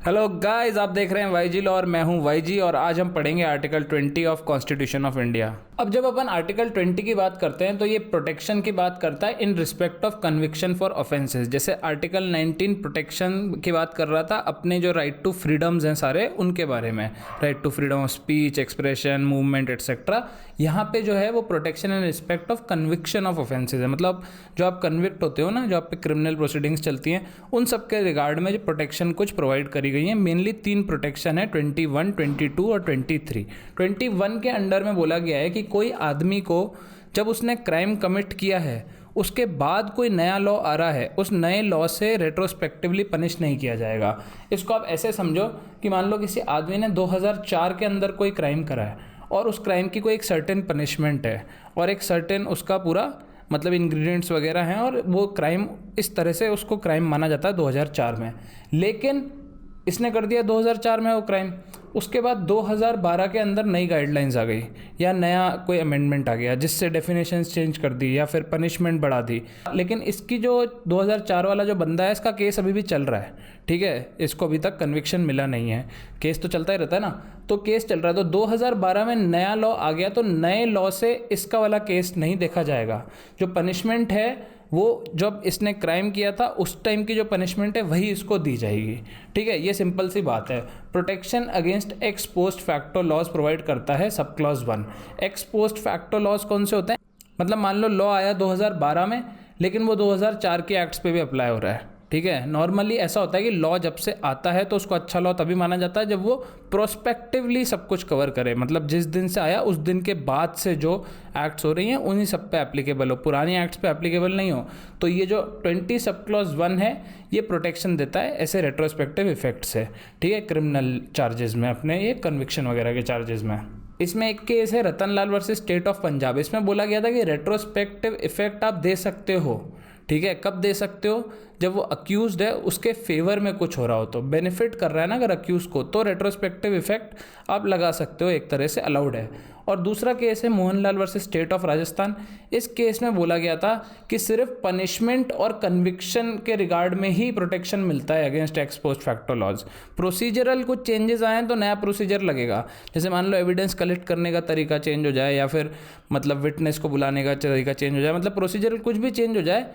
Hello guys, आप देख रहे हैं वाईजी लॉ और मैं हूं वाईजी और आज हम पढ़ेंगे article 20 of constitution of India. अब जब अपन आर्टिकल 20 की बात करते हैं तो ये प्रोटेक्शन की बात करता है इन respect of conviction for offences. जैसे आर्टिकल 19 प्रोटेक्शन की बात कर रहा था, अपने जो राइट टू फ्रीडम्स हैं सारे उनके बारे में, right to freedom of speech, expression, movement etcetera. यहाँ पे जो है वो protection in respect of conviction of offences है, मतलब जो आप कन्विक्ट होते हो ना, जो आप पे क्रिमिनल प्रोसीडिंग्स चलती हैं, उन सब के रिगार्ड में जो प्रोटेक्शन कुछ प्रोवाइड करी गई है। मेनली 3 प्रोटेक्शन है, 21, 22 और 23। 21 के अंडर में बोला गया है कि कोई आदमी को जब उसने क्राइम कमिट किया है उसके बाद कोई नया लॉ आ रहा है, उस नए लॉ से रेट्रोस्पेक्टिवली पनिश नहीं किया जाएगा। इसको आप ऐसे समझो कि मान लो किसी आदमी ने 2004 के अंदर कोई क्राइम करा है और उस क्राइम की कोई एक सर्टेन पनिशमेंट है और एक सर्टेन उसका पूरा मतलब इंग्रेडिएंट्स वगैरह हैं और वो क्राइम इस तरह से उसको क्राइम माना जाता है 2004 में। लेकिन इसने कर दिया 2004 में वो क्राइम, उसके बाद 2012 के अंदर नई गाइडलाइंस आ गई या नया कोई अमेंडमेंट आ गया जिससे डेफिनेशंस चेंज कर दी या फिर पनिशमेंट बढ़ा दी। लेकिन इसकी जो 2004 वाला जो बंदा है, इसका केस अभी भी चल रहा है, ठीक है, इसको अभी तक कन्विक्शन मिला नहीं है। केस तो चलता ही रहता है ना, तो केस चल रहा है। तो 2012 में नया लॉ आ गया तो नए लॉ से इसका वाला केस नहीं देखा जाएगा। जो पनिशमेंट है वो जब इसने क्राइम किया था उस टाइम की जो पनिशमेंट है वही इसको दी जाएगी, ठीक है। ये सिंपल सी बात है। Protection against ex post facto laws provide करता है sub clause 1। Ex post facto laws कौन से होते हैं? मतलब मान लो लॉ आया 2012 में लेकिन वो 2004 के एक्ट्स पे भी अप्लाई हो रहा है, ठीक है। नॉर्मली ऐसा होता है कि लॉ जब से आता है तो उसको अच्छा लॉ तभी माना जाता है जब वो प्रोस्पेक्टिवली सब कुछ कवर करे, मतलब जिस दिन से आया उस दिन के बाद से जो एक्ट्स हो रही हैं उन्हीं सब पे एप्लीकेबल हो, पुरानी एक्ट्स पे एप्लीकेबल नहीं हो। तो ये जो 20 सब क्लॉज 1 है ये प्रोटेक्शन देता है ऐसे रेट्रोस्पेक्टिव इफेक्ट से, ठीक है, क्रिमिनल चार्जेस में, अपने ये कन्विक्शन वगैरह के चार्जेस में। इसमें एक केस है Ratanlal versus state of Punjab. इसमें बोला गया था कि रेट्रोस्पेक्टिव इफेक्ट आप दे सकते हो, ठीक है। कब दे सकते हो? जब वो अक्यूज्ड है उसके फेवर में कुछ हो रहा हो, तो बेनिफिट कर रहा है ना अगर अक्यूज को, तो रेट्रोस्पेक्टिव इफेक्ट आप लगा सकते हो, एक तरह से अलाउड है। और दूसरा केस है Mohanlal versus state of Rajasthan. इस केस में बोला गया था कि सिर्फ पनिशमेंट और कन्विक्शन के रिगार्ड में ही प्रोटेक्शन मिलता है against ex post facto laws. Procedural कुछ चेंजेस आए तो नया प्रोसीजर लगेगा। जैसे मान लो एविडेंस कलेक्ट करने का तरीका चेंज हो जाए या फिर मतलब विटनेस को बुलाने का तरीका चेंज हो जाए, मतलब प्रोसीजरल कुछ भी चेंज हो जाए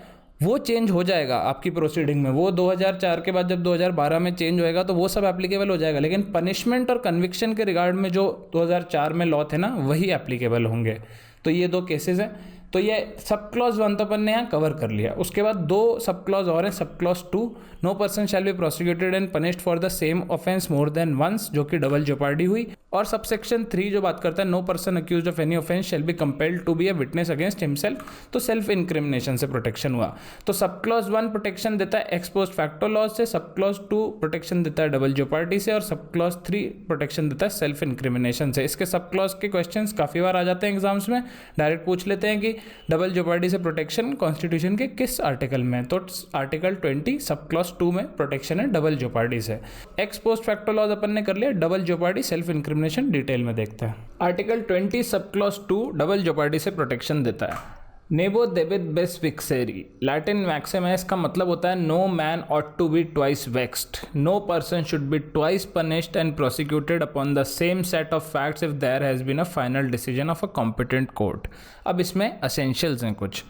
वो चेंज हो जाएगा आपकी प्रोसीडिंग में। वो 2004 के बाद जब 2012 में चेंज होएगा तो वो सब एप्लीकेबल हो जाएगा, लेकिन पनिशमेंट और कन्विक्शन के रिगार्ड में जो 2004 में लॉ थे ना वही एप्लीकेबल होंगे। तो ये 2 केसेस हैं। तो ये सब क्लॉज 1 तो अपन ने यहाँ कवर कर लिया। उसके बाद 2 सब क्लॉज और हैं, sub clause 2, no person shall be prosecuted and punished for the same offence more than once, जो कि डबल जोपार्डी हुई। और सबसेक्शन 3 जो बात करता है no person accused of any offence shall be compelled to be a witness against himself, तो self incrimination से प्रोटेक्शन हुआ। तो सब क्लॉज 1 प्रोटेक्शन देता है एक्स पोस्ट फैक्टो लॉज से, सब क्लॉज 2 प्रोटेक्शन देता है डबल जोपार्डी से और सब क्लॉज 3 प्रोटेक्शन देता है सेल्फ इंक्रिमिनेशन से। इसके सब क्लॉज के क्वेश्चंस काफी बार आ जाते हैं एग्जाम्स में, डायरेक्ट पूछ लेते हैं कि डबल जोपार्डी से प्रोटेक्शन कॉन्स्टिट्यूशन के किस आर्टिकल में, तो आर्टिकल 20 सब क्लॉज 2 में प्रोटेक्शन है डबल जोपार्डी से। एक्स पोस्ट फैक्टो लॉज अपन ने कर लिया, डबल जोपार्डी सेल्फ इंक्रिमिनेशन डिटेल में देखते हैं। आर्टिकल 20 सब क्लॉज 2 डबल जोपार्डी से प्रोटेक्शन देता है। नेबो देबित बेस विक्सेरी, लैटिन मैक्सिम है, इसका मतलब होता है no man ought to be twice vexed, no person should be twice punished and prosecuted upon the same set of facts if there has been a final decision of a competent court. अब इसमें essentials हैं कुछ,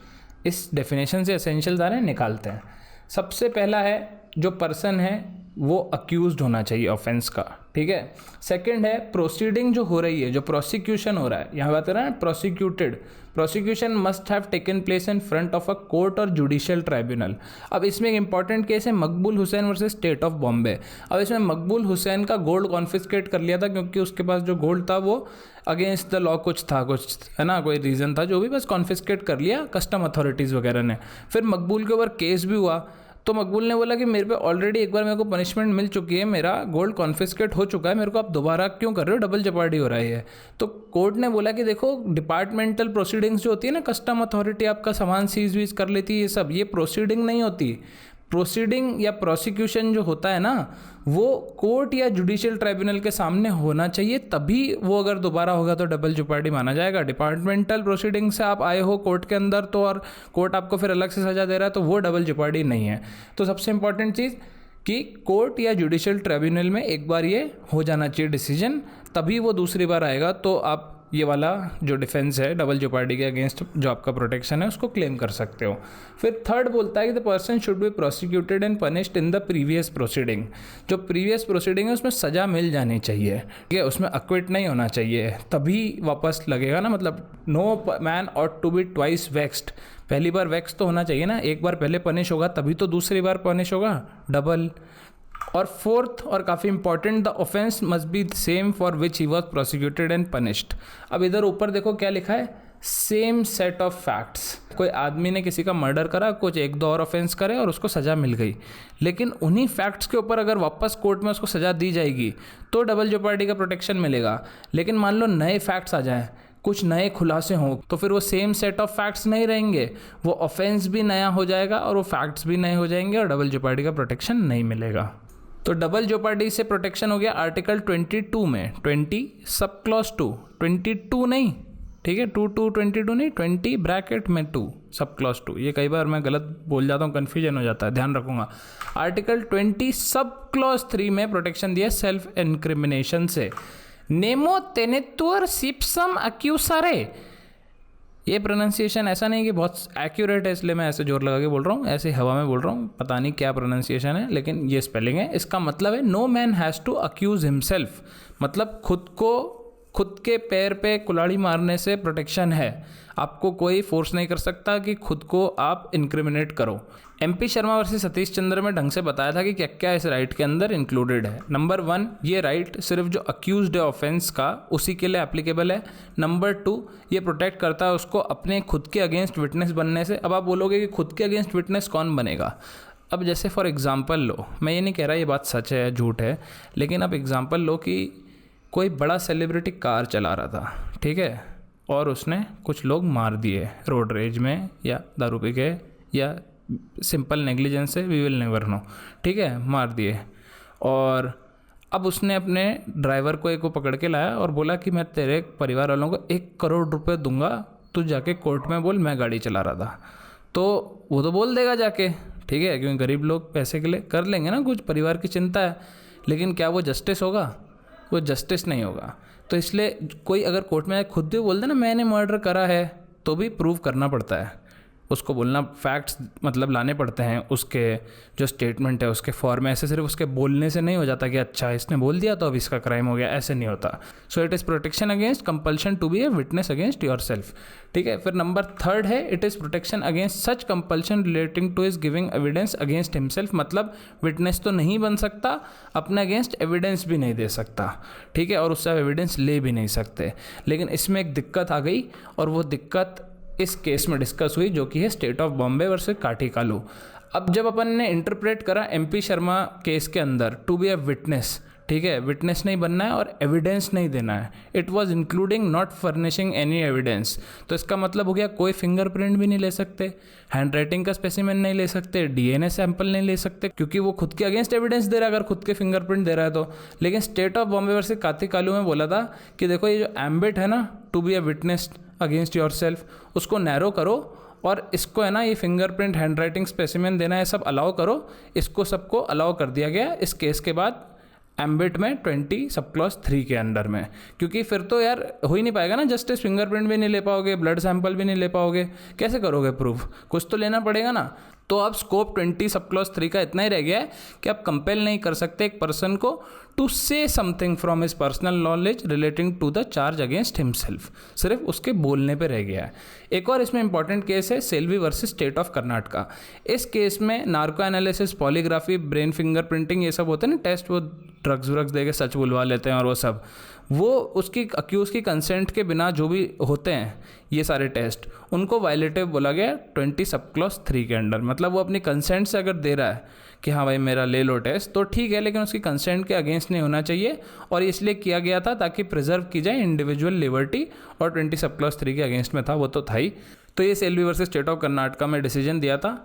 इस definition से essentials आ रहे हैं, निकालते हैं। सबसे पहला है जो पर्सन है वो अक्यूज्ड होना चाहिए ऑफेंस का, ठीक है। सेकंड है प्रोसीडिंग जो हो रही है, जो प्रोसिक्यूशन हो रहा है, यहाँ बात कर रहा है prosecuted, prosecution must have taken place in front of a court और जुडिशियल ट्राइब्यूनल। अब इसमें एक इंपॉर्टेंट केस है मकबूल Hussain versus state of Bombay. अब इसमें मकबूल हुसैन का गोल्ड कॉन्फिस्केट कर लिया था क्योंकि उसके पास जो गोल्ड था वो अगेंस्ट द लॉ कुछ था, कुछ है ना, कोई रीज़न था, जो भी, बस कॉन्फिस्केट कर लिया कस्टम अथॉरिटीज़ वगैरह ने। फिर मकबूल के ऊपर केस भी हुआ तो मकबूल ने बोला कि मेरे पे ऑलरेडी एक बार मेरे को पनिशमेंट मिल चुकी है, मेरा गोल्ड कॉन्फिस्केट हो चुका है, मेरे को आप दोबारा क्यों कर रहे हो, डबल जपार्डी हो रहा है। तो कोर्ट ने बोला कि देखो डिपार्टमेंटल प्रोसीडिंग्स जो होती है ना, कस्टम अथॉरिटी आपका सामान सीज वीज कर लेती है, ये सब, ये प्रोसीडिंग नहीं होती। प्रोसीडिंग या प्रोसिक्यूशन जो होता है ना वो कोर्ट या जुडिशियल ट्राइब्यूनल के सामने होना चाहिए, तभी वो अगर दोबारा होगा तो डबल जेपर्डी माना जाएगा। डिपार्टमेंटल प्रोसीडिंग से आप आए हो कोर्ट के अंदर तो और कोर्ट आपको फिर अलग से सजा दे रहा है तो वो डबल जेपर्डी नहीं है। तो सबसे इंपॉर्टेंट चीज़ कि कोर्ट या जुडिशियल ट्रिब्यूनल में एक बार ये हो जाना चाहिए डिसीजन, तभी वो दूसरी बार आएगा तो आप ये वाला जो डिफेंस है डबल जेओपार्डी के अगेंस्ट जो आपका प्रोटेक्शन है उसको क्लेम कर सकते हो। फिर थर्ड बोलता है कि the person should B prosecuted and punished in the previous proceeding. जो प्रीवियस प्रोसीडिंग है उसमें सज़ा मिल जानी चाहिए, ठीक है, उसमें अक्विट नहीं होना चाहिए, तभी वापस लगेगा ना। मतलब no man ought to be twice vexed, पहली बार वेक्स तो होना चाहिए ना, एक बार पहले पनिश होगा तभी तो दूसरी बार पनिश होगा, डबल। और फोर्थ और काफ़ी important, the offence must be same for which he was prosecuted and punished. अब इधर ऊपर देखो क्या लिखा है, सेम सेट ऑफ फैक्ट्स। कोई आदमी ने किसी का मर्डर करा, कुछ एक दो और ऑफेंस करे और उसको सज़ा मिल गई, लेकिन उन्हीं फैक्ट्स के ऊपर अगर वापस कोर्ट में उसको सज़ा दी जाएगी तो डबल जेओपार्डी का प्रोटेक्शन मिलेगा। लेकिन मान लो नए फैक्ट्स आ जाएँ, कुछ नए खुलासे हों, तो फिर वो सेम सेट ऑफ फैक्ट्स नहीं रहेंगे, वो ऑफेंस भी नया हो जाएगा और वो फैक्ट्स भी नए हो जाएंगे और डबल जेओपार्डी का प्रोटेक्शन नहीं मिलेगा। तो डबल जेओपार्डी से प्रोटेक्शन हो गया आर्टिकल 22 में, 20 सब क्लॉज 2, 22 नहीं, ठीक है, 22 नहीं, 20 ब्रैकेट में 2 सब क्लॉज 2। ये कई बार मैं गलत बोल जाता हूँ, कन्फ्यूजन हो जाता है, ध्यान रखूँगा। आर्टिकल 20 सब क्लॉज 3 में प्रोटेक्शन दिया सेल्फ इंक्रिमिनेशन से। नेमो तेनेतुअर सिप्सम अक्यूसारे, ये प्रोनाउंसिएशन ऐसा नहीं कि बहुत एक्यूरेट है इसलिए मैं ऐसे जोर लगा के बोल रहा हूँ, ऐसे हवा में बोल रहा हूँ, पता नहीं क्या प्रोनाउंसिएशन है, लेकिन ये स्पेलिंग है। इसका मतलब है no man has to accuse himself, मतलब खुद के पैर पे कुल्हाड़ी मारने से प्रोटेक्शन है। आपको कोई फोर्स नहीं कर सकता कि खुद को आप इंक्रिमिनेट करो। MP शर्मा वर्सेस सतीश चंद्र में ढंग से बताया था कि क्या क्या इस राइट के अंदर इंक्लूडेड है। नंबर 1, ये राइट सिर्फ जो अक्यूज्ड है ऑफेंस का उसी के लिए एप्लीकेबल है। नंबर 2, ये प्रोटेक्ट करता है उसको अपने खुद के अगेंस्ट विटनेस बनने से। अब आप बोलोगे कि खुद के अगेंस्ट विटनेस कौन बनेगा। अब जैसे फॉर एग्जांपल लो, मैं ये नहीं कह रहा ये बात सच है या झूठ है, लेकिन आप एग्जांपल लो कि कोई बड़ा सेलिब्रिटी कार चला रहा था, ठीक है, और उसने कुछ लोग मार दिए रोड रेज में या दारू पी के या सिंपल नेग्लिजेंस से, वी विल नेवर नो, ठीक है, मार दिए। और अब उसने अपने ड्राइवर को एक को पकड़ के लाया और बोला कि मैं तेरे परिवार वालों को 1 करोड़ रुपए दूंगा, तू जाके कोर्ट में बोल मैं गाड़ी चला रहा था। तो वो तो बोल देगा जाके, ठीक है, क्योंकि गरीब लोग पैसे के लिए कर लेंगे ना, कुछ परिवार की चिंता है, लेकिन क्या वो जस्टिस होगा? वो जस्टिस नहीं होगा। तो इसलिए कोई अगर कोर्ट में खुद भी बोल दे ना मैंने मर्डर करा है, तो भी प्रूव करना पड़ता है, उसको बोलना, फैक्ट्स मतलब लाने पड़ते हैं, उसके जो स्टेटमेंट है उसके फॉर्म में। ऐसे सिर्फ उसके बोलने से नहीं हो जाता कि अच्छा इसने बोल दिया तो अब इसका क्राइम हो गया, ऐसे नहीं होता। So it is protection against compulsion to be a witness against yourself, ठीक है। फिर नंबर 3 है it is protection against such compulsion relating to his giving evidence against himself, मतलब विटनेस तो नहीं बन सकता, अपने अगेंस्ट एविडेंस भी नहीं दे सकता, ठीक है, और उससे आप एविडेंस ले भी नहीं सकते। लेकिन इसमें एक दिक्कत आ गई और वो दिक्कत इस केस में डिस्कस हुई, जो कि है स्टेट ऑफ बॉम्बे वर्सेस काठीकालू। अब जब अपन ने इंटरप्रेट करा MP शर्मा केस के अंदर टू बी अ विटनेस, ठीक है, विटनेस नहीं बनना है और एविडेंस नहीं देना है, it was including not furnishing any evidence. तो इसका मतलब हो गया कोई फिंगरप्रिंट भी नहीं ले सकते, हैंड राइटिंग का स्पेसिमेन नहीं ले सकते, DNA सैंपल नहीं ले सकते, क्योंकि वो खुद के अगेंस्ट एविडेंस दे रहा है अगर खुद के फिंगरप्रिंट दे रहा है तो। लेकिन स्टेट ऑफ बॉम्बे वर्सेस काठीकालू में बोला था कि देखो ये जो एम्बिट है ना to be a witness against yourself, उसको नैरो करो और इसको है ना ये फिंगरप्रिंट, हैंड राइटिंग स्पेसिमेन देना है सब अलाउ करो, इसको सबको अलाउ कर दिया गया इस केस के बाद एम्बिट में 20 सब क्लॉज 3 के अंडर में। क्योंकि फिर तो यार हो ही नहीं पाएगा ना जस्टिस, फिंगरप्रिंट भी नहीं ले पाओगे, ब्लड सैंपल भी नहीं ले पाओगे, कैसे करोगे प्रूफ? कुछ तो लेना पड़ेगा ना। तो अब स्कोप 20 सब क्लॉज 3 का इतना ही रह गया है कि आप कंपेल नहीं कर सकते एक पर्सन को to say something from his personal knowledge relating to the charge against himself, सिर्फ उसके बोलने पे रह गया है। एक और इसमें इंपॉर्टेंट केस है Selvi versus state of Karnataka. इस केस में narco analysis, polygraphy, brain fingerprinting, ये सब होते हैं ना टेस्ट, वो ड्रग्स व्रग्स दे के सच बुलवा लेते हैं और वो सब, वो उसकी अक्यूज़ की कंसेंट के बिना जो भी होते हैं ये सारे टेस्ट, उनको वायलेटिव बोला गया 20 सब क्लॉज 3 के अंडर। मतलब वो अपनी कंसेंट से अगर दे रहा है कि हाँ भाई मेरा ले लो टेस्ट तो ठीक है, लेकिन उसकी कंसेंट के अगेंस्ट नहीं होना चाहिए, और इसलिए किया गया था ताकि प्रिजर्व की जाए इंडिविजुअल लिबर्टी, और 20 सब क्लॉज 3 के अगेंस्ट में था, वो तो था ही। तो ये Selvi versus state of Karnataka में डिसीजन दिया था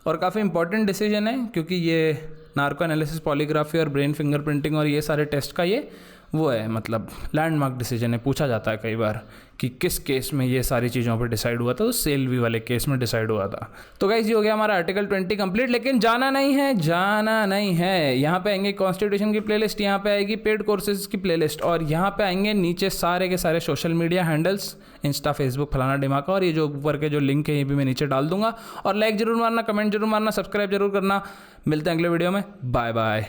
और काफ़ी इंपॉर्टेंट डिसीजन है क्योंकि ये नार्को एनालिसिस, पॉलीग्राफी और ब्रेन फिंगरप्रिंटिंग और ये सारे टेस्ट का ये वो है, मतलब लैंडमार्क डिसीजन है। पूछा जाता है कई बार कि किस केस में ये सारी चीज़ों पर डिसाइड हुआ था, तो सेल्वी वाले केस में डिसाइड हुआ था। तो गाइस ये हो गया हमारा आर्टिकल 20 कंप्लीट। लेकिन जाना नहीं है। यहाँ पे आएंगे कॉन्स्टिट्यूशन की प्लेलिस्ट, यहाँ पे आएगी पेड कोर्सेज की प्लेलिस्ट, और यहाँ पे आएंगे नीचे सारे के सारे social media handles, Insta, Facebook, फलाना डिमाका, और ये जो ऊपर के जो लिंक है ये भी मैं नीचे डाल दूंगा। और लाइक जरूर मारना, कमेंट जरूर मारना, सब्सक्राइब जरूर करना। मिलते हैं अगले वीडियो में। Bye bye.